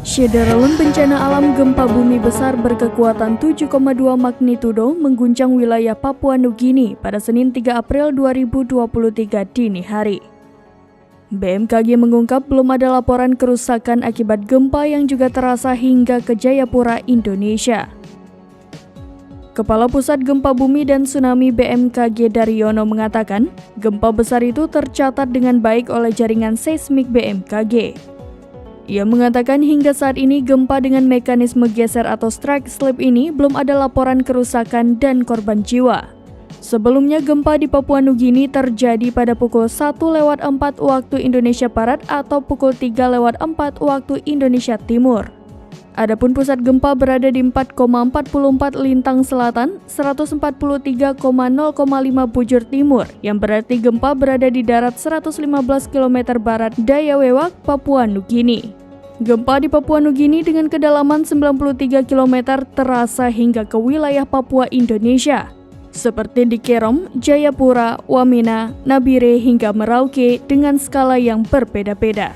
Syederalun bencana alam gempa bumi besar berkekuatan 7,2 magnitudo mengguncang wilayah Papua Nugini pada Senin 3 April 2023 dini hari. BMKG mengungkap belum ada laporan kerusakan akibat gempa yang juga terasa hingga ke Jayapura, Indonesia. Kepala Pusat Gempa Bumi dan Tsunami BMKG Daryono mengatakan, gempa besar itu tercatat dengan baik oleh jaringan seismik BMKG. Ia mengatakan hingga saat ini gempa dengan mekanisme geser atau strike slip ini belum ada laporan kerusakan dan korban jiwa. Sebelumnya gempa di Papua Nugini terjadi pada pukul 1:04 waktu Indonesia Barat atau pukul 3:04 waktu Indonesia Timur. Adapun pusat gempa berada di 4,44 lintang selatan, 143,0,5 bujur timur, yang berarti gempa berada di darat 115 km barat daya Wewak, Papua Nugini. Gempa di Papua Nugini dengan kedalaman 93 km terasa hingga ke wilayah Papua, Indonesia, seperti di Kerom, Jayapura, Wamena, Nabire hingga Merauke dengan skala yang berbeda-beda.